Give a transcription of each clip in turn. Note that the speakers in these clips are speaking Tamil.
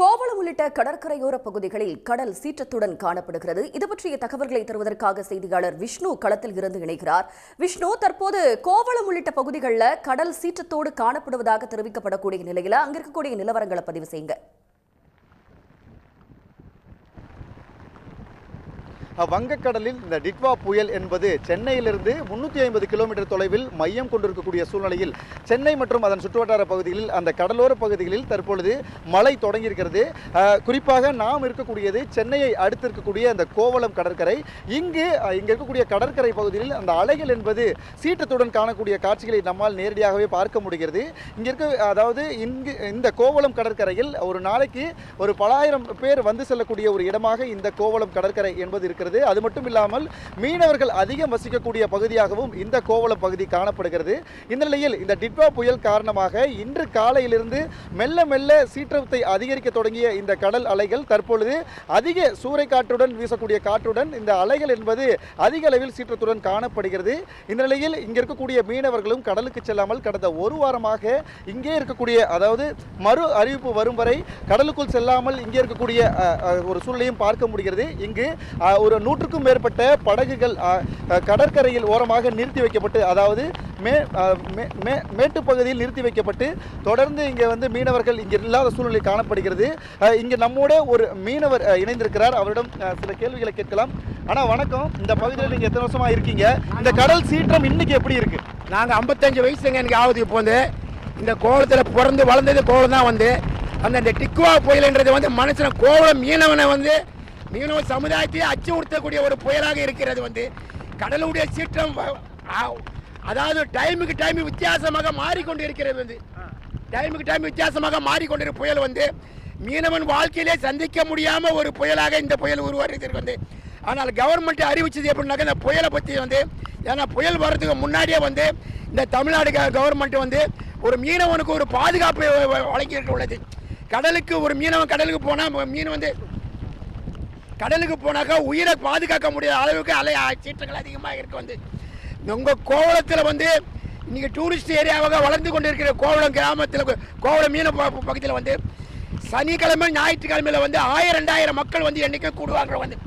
கோவளம் உள்ளிட்ட கடற்கரையோர பகுதிகளில் கடல் சீற்றத்துடன் காணப்படுகிறது. இது பற்றிய தகவல்களை தருவதற்காக செய்தியாளர் விஷ்ணு களத்தில் இருந்து இணைகிறார். விஷ்ணு, தற்போது கோவளம் உள்ளிட்ட பகுதிகளில் கடல் சீற்றத்தோடு காணப்படுவதாக தெரிவிக்கப்படக்கூடிய நிலையில் அங்க இருக்கக்கூடிய நிலவரங்களை பதிவு செய்யுங்க. வங்கக்கடலில் இந்த டிட்வா புயல் என்பது சென்னையிலிருந்து 350 கிலோமீட்டர் தொலைவில் மையம் கொண்டிருக்கக்கூடிய சூழ்நிலையில் சென்னை மற்றும் அதன் சுற்றுவட்டார பகுதிகளில் அந்த கடலோர பகுதிகளில் தற்பொழுது மழை தொடங்கியிருக்கிறது. குறிப்பாக நாம் இருக்கக்கூடியது சென்னையை அடுத்து இருக்கக்கூடிய அந்த கோவளம் கடற்கரை. இங்கே இருக்கக்கூடிய கடற்கரை பகுதியில் அந்த அலைகள் என்பது சீற்றத்துடன் காணக்கூடிய காட்சிகளை நம்மால் நேரடியாகவே பார்க்க முடிகிறது. அதாவது இந்த கோவளம் கடற்கரையில் ஒரு நாளைக்கு ஒரு பலாயிரம் பேர் வந்து செல்லக்கூடிய ஒரு இடமாக இந்த கோவளம் கடற்கரை என்பது இருக்கிறது. அது மட்டும் இல்லாமல் மீனவர்கள் அதிகம் வசிக்கக்கூடிய பகுதியாகவும் இந்த கோவளம் பகுதி காணப்படுகிறது. இந்த நிலையில் இந்த டிட்வா புயல் காரணமாக இன்று காலையிலிருந்து மெல்ல மெல்ல சீற்றத்தை அதிகரிக்க தொடங்கிய இந்த கடல் அலைகள் தற்பொழுது அதிக சூறைக்காற்றுடன் வீசக்கூடிய காற்றுடன் இந்த அலைகள் என்பது அதிக அளவில் சீற்றத்துடன் காணப்படுகிறது. இந்த நிலையில் இங்க இருக்கக்கூடிய மீனவர்களும் கடலுக்கு செல்லாமல் கடந்த ஒரு வாரமாக இங்கே இருக்கக்கூடிய, அதாவது மறு அறிவிப்பு வரும் வரை கடலுக்குள் செல்லாமல் இங்கே இருக்கக்கூடிய ஒரு சூழ்நிலையும் பார்க்க முடிகிறது. இங்கு ஒரு 100க்கும் மேற்பட்ட படகுகள் கடற்கரையில் ஓரமாக நிறுத்தி வைக்கப்பட்டு, அதாவது மேட்டுப்பகுதியில் நிறுத்தி வைக்கப்பட்டு தொடர்ந்து இங்கே வந்து மீனவர்கள் இங்கே இல்லாத சூழ்நிலை காணப்படுகிறது. இங்கே நம்மோட ஒரு மீனவர் இணைந்திருக்கிறார். அவரிடம் சில கேள்விகளை கேட்கலாம். ஆனால் வணக்கம், இந்த பகுதியில் நீங்கள் எத்தனை வருஷமா இருக்கீங்க? இந்த கடல் சீற்றம் இன்னைக்கு எப்படி இருக்கு? நாங்கள் 55 வயசுங்க எனக்கு ஆகுது. இப்போ வந்து இந்த கோவளத்தில் பிறந்து வளர்ந்தது கோவளம் தான். வந்து அந்த டிட்வா புயல்ன்றது வந்து மனுஷனை கோவளம் மீனவனை வந்து மீனவ சமுதாயத்தை அச்சுறுத்தக்கூடிய ஒரு புயலாக இருக்கிறது. வந்து கடலுடைய சீற்றம் அதாவது டைமுக்கு டைம் வித்தியாசமாக மாறிக்கொண்டு இருக்கிறது. வந்து டைமுக்கு டைம் வித்தியாசமாக மாறிக்கொண்டிருக்கிற புயல் வந்து மீனவன் வாழ்க்கையிலே சந்திக்க முடியாமல் ஒரு புயலாக இந்த புயல் உருவாகிறது. வந்து ஆனால் கவர்மெண்ட் அறிவிச்சது எப்படின்னாக்க இந்த புயலை பற்றி வந்து, ஏன்னா புயல் வர்றதுக்கு முன்னாடியே வந்து இந்த தமிழ்நாடு கவர்மெண்ட் வந்து ஒரு மீனவனுக்கு ஒரு பாதுகாப்பு வழங்கிட்டு உள்ளது. கடலுக்கு ஒரு மீனவன் கடலுக்கு போனால் மீன் வந்து கடலுக்கு போனாக்கா உயிரை பாதுகாக்க முடியாத அளவுக்கு அலை சீற்றங்கள் அதிகமாக இருக்கு. வந்து உங்கள் கோவளத்தில் வந்து இன்னைக்கு டூரிஸ்ட் ஏரியாவாக வளர்ந்து கொண்டு இருக்கிற கோவளம் கிராமத்தில் கோவளம் மீன பகுதியில் வந்து சனிக்கிழமை ஞாயிற்றுக்கிழமையில் வந்து 1000-2000 மக்கள் வந்து என்றைக்கும் கூடுவாங்க. வந்து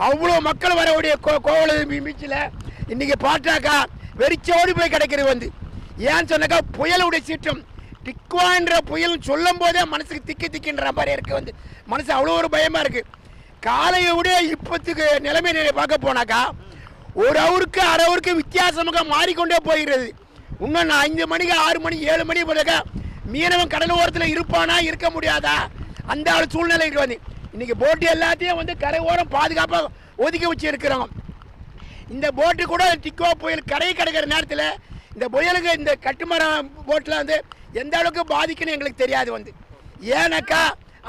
அவ்வளோ மக்கள் வரக்கூடிய கோவளம் பீச்சில் இன்னைக்கு பார்த்தாக்கா வெறிச்சோடி போய் கிடைக்கிறது. வந்து ஏன்னு சொன்னாக்கா புயலுடைய சீற்றம் டிட்வான்ற புயல் சொல்லும் போதே மனசுக்கு திக்கின்ற மாதிரி இருக்கு. வந்து மனசு அவ்வளோ ஒரு பயமாக இருக்குது. காலையை விட இப்பத்துக்கு நிலைமை பார்க்க போனாக்கா ஒரு ஹவருக்கு அரை ஹவருக்கு வித்தியாசமாக மாறிக்கொண்டே போகிறது. இன்னும் 5 மணிக்கு 6 மணி 7 மணி போனாக்கா மீனவன் கடல் ஓரத்தில் இருப்பானா இருக்க முடியாதா அந்த சூழ்நிலை வந்து இன்னைக்கு போட்டு எல்லாத்தையும் வந்து கரை ஓரம் பாதுகாப்பாக ஒதுக்கி வச்சு இருக்கிறோம். இந்த போட்டு கூட டிட்வா புயல் கரை கிடக்கிற நேரத்தில் இந்த புயலுக்கு இந்த கட்டுமரம் போட்டில் வந்து எந்த அளவுக்கு பாதிக்குன்னு எங்களுக்கு தெரியாது. வந்து ஏன்னாக்கா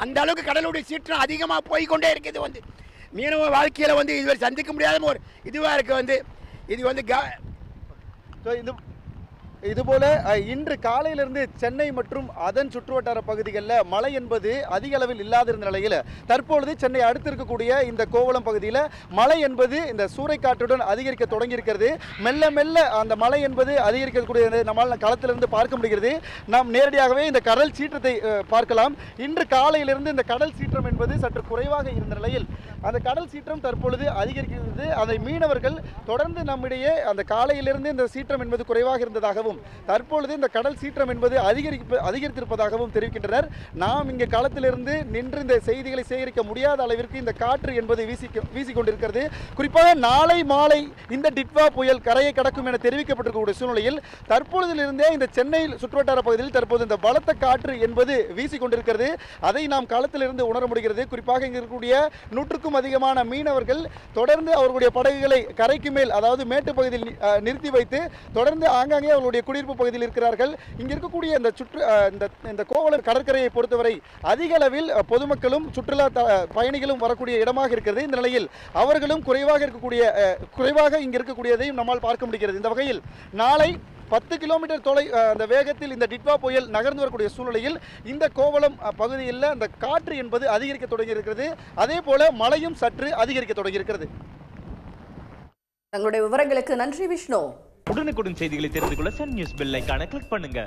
அந்த அளவுக்கு கடலுடைய சீற்றம் அதிகமாக போய்கொண்டே இருக்குது. வந்து மீனவ வாழ்க்கையில் வந்து இதுவரை சந்திக்க முடியாத ஒரு இதுவாக இருக்குது. வந்து இது வந்து இதுபோல இன்று காலையிலிருந்து சென்னை மற்றும் அதன் சுற்றுவட்டார பகுதிகளில் மழை என்பது அதிக அளவில் இல்லாதிருந்த நிலையில் தற்பொழுது சென்னை அடுத்து இருக்கக்கூடிய இந்த கோவளம் பகுதியில் மழை என்பது இந்த சூறைக்காற்றுடன் அதிகரிக்க தொடங்கியிருக்கிறது. மெல்ல மெல்ல அந்த மழை என்பது அதிகரிக்கக்கூடிய நம்மால் களத்திலிருந்து பார்க்க முடிகிறது. நாம் நேரடியாகவே இந்த கடல் சீற்றத்தை பார்க்கலாம். இன்று காலையிலிருந்து இந்த கடல் சீற்றம் என்பது சற்று குறைவாக இருந்த நிலையில் அந்த கடல் சீற்றம் தற்பொழுது அதிகரிக்கிறது. அதை மீனவர்கள் தொடர்ந்து நம்மிடையே அந்த காலையிலிருந்து இந்த சீற்றம் என்பது குறைவாக இருந்ததாகவும் தற்பொழுது இந்த கடல் சீற்றம் என்பது அதிகரித்திருப்பதாகவும் தெரிவிக்கின்றனர். நாம் இங்கே களத்திலிருந்து நின்று இந்த செய்திகளை சேகரிக்க முடியாத அளவிற்கு இந்த காற்று என்பது வீசிக்கொண்டிருக்கிறது. குறிப்பாக நாளை மாலை இந்த டிட்வா புயல் கரையை கடக்கும் என தெரிவிக்கப்பட்டிருக்கக்கூடிய சூழ்நிலையில் தற்பொழுதிலிருந்தே இந்த சென்னை சுற்றுவட்டார பகுதியில் தற்போது இந்த பலத்த காற்று என்பது வீசிக்கொண்டிருக்கிறது. அதை நாம் களத்திலிருந்து உணர முடிகிறது. குறிப்பாக இங்கே இருக்கக்கூடிய 100க்கும் அதிகமான மீனவர்கள் தொடர்ந்து அவர்களுடைய படகுகளை கரைக்கு மேல், அதாவது மேட்டு பகுதியில் நிறுத்தி வைத்து தொடர்ந்து ஆங்காங்கே அவர்களுடைய குடியிருப்பு பகுதியில் இருக்கிறார்கள். இங்க இருக்கக்கூடிய இந்த கோவளம் கடற்கரையை பொறுத்தவரை அதிக அளவில் பொதுமக்களும் சுற்றுலா பயணிகளும் வரக்கூடிய இடமாக இருக்கிறது. இந்த நிலையில் அவர்களும் குறைவாக இங்க இருக்கக்கூடியதையும் நம்மால் பார்க்க முடிகிறது. இந்த வகையில் நாளை 10 கிலோமீட்டர் அந்த வேகத்தில் இந்த டிட்வா புயல் நகர்ந்து வரக்கூடிய சூழ்நிலையில் இந்த கோவளம் பகுதியில் அந்த காற்று என்பது அதிகரிக்க தொடங்கியிருக்கிறது. அதே போல மழையும் சற்று அதிகரிக்க தொடங்கியிருக்கிறது. தங்களுடைய விவரங்களுக்கு நன்றி விஷ்ணு. உடனுக்குடன் செய்திகளை தெரிந்து கொள்ள சன் நியூஸ் பெல் ஐகானை கிளிக் பண்ணுங்க.